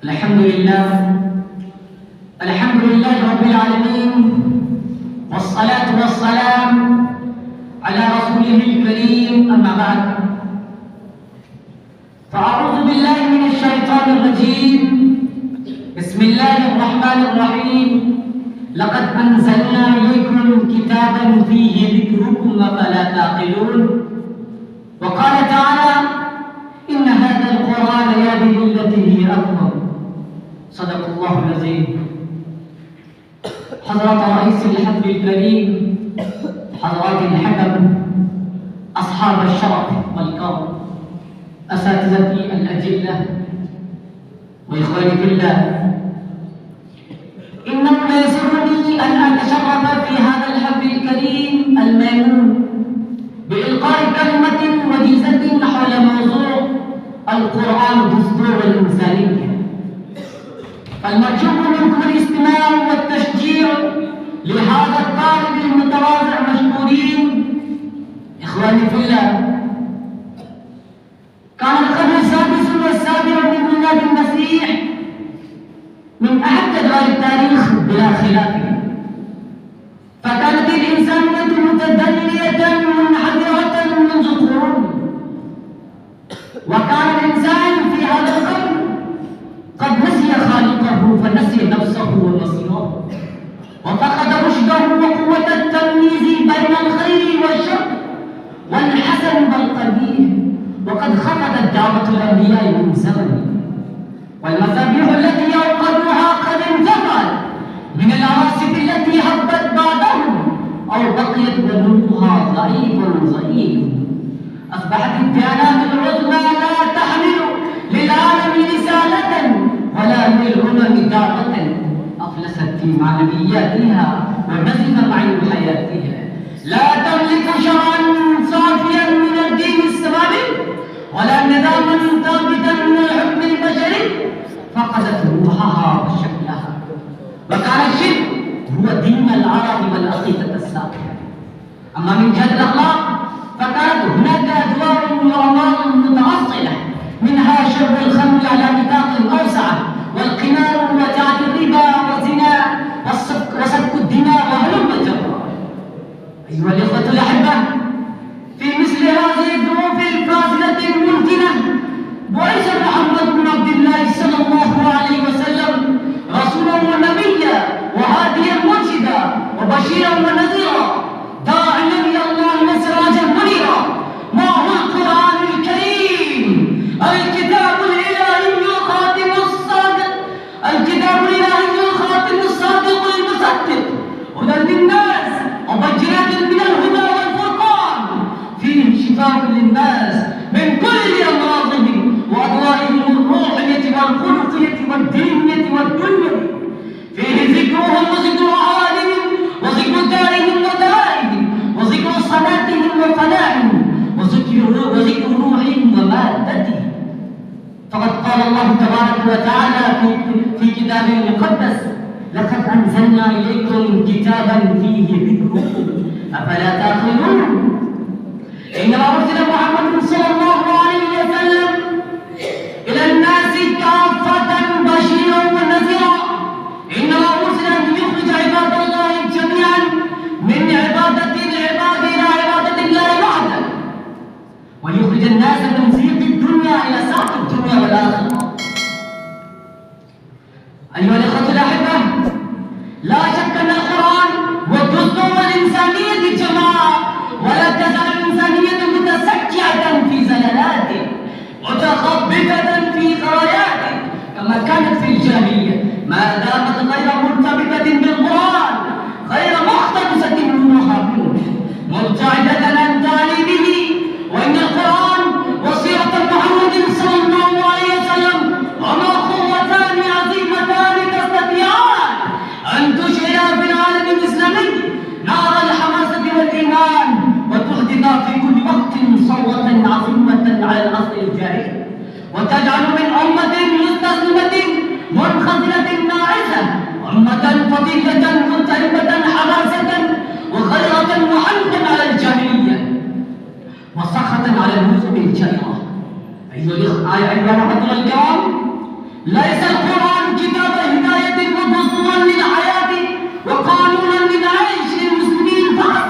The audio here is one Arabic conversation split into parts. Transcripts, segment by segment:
الحمد لله رب العالمين، والصلاة والسلام على رسوله الكريم. أما بعد، فأعوذ بالله من الشيطان الرجيم. بسم الله الرحمن الرحيم. لقد أنزلنا إليكم كتابا فيه ذكركم أفلا تعقلون. وقال تعالى: إن هذا القرآن يهدي للتي هي أقوم. صدق الله العظيم. حضرات رئيس الحفل الكريم، حضرات الحكم، أصحاب الشرف والكرم، أساتذتي الأجلة وإخواني في الله، إنه يسرني أن أتشرف في هذا الحفل الكريم الميمون بإلقاء كلمة وجيزة حول موضوع القرآن دستور الإنسانية. فالمرجو منكم الاستماع والتشجيع لهذا الطالب المتواضع مشكورين. إخواني في الله، كان القرن السادس والسابع من ميلاد المسيح من أحد أدوار التاريخ بلا خلاف، فكانت الإنسانية متدنية منحدرة منذ قرون، وكان الإنسان في هذا القرن قد نسي خالقه فنسي نفسه ومصيره، وفقد رشده وقوة التمييز بين الخير والشر والحسن والقبيح، وقد خفضت دعوة الأنبياء من زمن، والمسابيح التي يوقدوها قد انتفعت من العواصف التي هبت بعدهم أو بقيت ونورها ضعيف. أصبحت الديانات العظمى لا تحمل للعالم رسالة ولا للأمم دعوة، أفلست في معنوياتها ونزف معين حياتها، لا تملك شرعا صافيا من الدين السماوي ولا نظاما ثابتا من الحكم البشري، فقدت روحها وشكلها، وكان الشرك هو دين العرب والعقيدة السابقة. أما من جهة الأخلاق فكانت هناك أدوار وأعمال متعصلة، منها شرب الخمر على نطاق أوسع، والقمار ومتعة الربا والزنا وسفك الدماء وهلم الجرى. أيها الإخوة الأحبة، في مثل هذه الظروف الفاصلة الممكنة بعث محمد بن عبد الله صلى الله عليه وسلم رسولا ونبيا وهاديا مرشدا وبشيرا ونذيرا، داعيا إلى الله وسراجا منيرا، معه القرآن الكريم، الكتاب الإلهي الخاتم الصادق المصدق، هدى للناس وبينات من الهدى والفرقان، فيه شفاء للناس من كل أمراضهم وأدوائهم الروحية والخلقية والدينية والدنيا، فيه ذكرهم وذكر أعالهم وذكر دارهم ودائهم وذكر صلاتهم وفلاحهم وذكر روحهم ومادتهم. فقد قال الله تبارك وتعالى في كتابه المقدس: لقد أنزلنا إليكم كتابا فيه ذكركم أفلا تعقلون. إنما أرسل محمد صلى الله عليه وسلم إلى الناس كافة بشيرا ونذيرا. إنما أرسل أن يخرج عباد الله جميعا من عبادة العباد إلى عبادة الله وحده، ويخرج الناس من زيغ الدنيا إلى سعة الدنيا والآخرة. أيها الإخوة الأحبة، لا شك أن القرآن والدستور الإنسانية جماعة، ولا تزال الإنسانية متسكعة في زللاته متخبطة في خراياته كما كانت في الجاهلية، ما دامت غير مرتبطة بالقرآن، غير مقتبسة روحها منه، مبتعدة عن تعليمه. وإن القرآن وسيرة محمد صلى الله عليه وسلم هما قوتان عظيمتان تستطيعان أن تشعل في العالم الإسلامي نار الحماسة والإيمان، وتحدث في كل وقت ثورة عظيمة على العصر الجاهلي، وتجعل من أمة مستسلمة منخزلة ناعسة أمة فضيلة ملتهبة حماسة وغيرة محنة على الجاهلية وسخطا على النسب الجريرة. أيها الأخوة الكرام، ليس القرآن كتاب هداية ودستورا للحياة وقانونا للعيش للمسلمين فقط،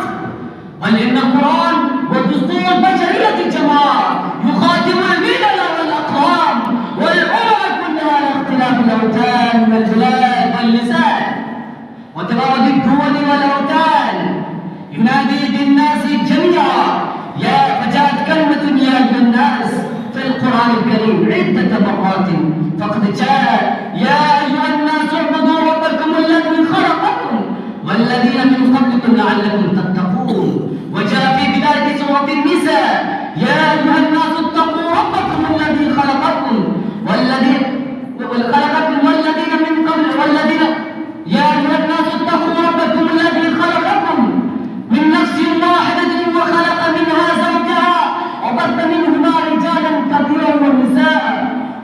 بل إن القرآن ودستور البشرية الجماعة يخاطب الملل والأقوام والأمم كلها على اختلاف الأوتان والبلاد واللسان وتباعد الدول والأوتان، ينادي بالناس جميعا. فجاءت كلمة يا أيها الناس في القرآن الكريم عدة مرات، فقد جاء يا أيها الناس اعبدوا ربكم الذي خلقكم والذين من قبلكم لعلكم تتقون، وجاء في بداية سورة النساء يا أيها الناس اتقوا ربكم الذي خلقكم والذين من قبل يا أيها الناس اتقوا ربكم الذي خلقكم من نفس واحدة وخلق منها زوجها وبث منهما رجالا كثيرا ونساء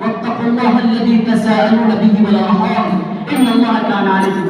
واتقوا الله الذي تساءلون به والأرحام إن الله كان عليكم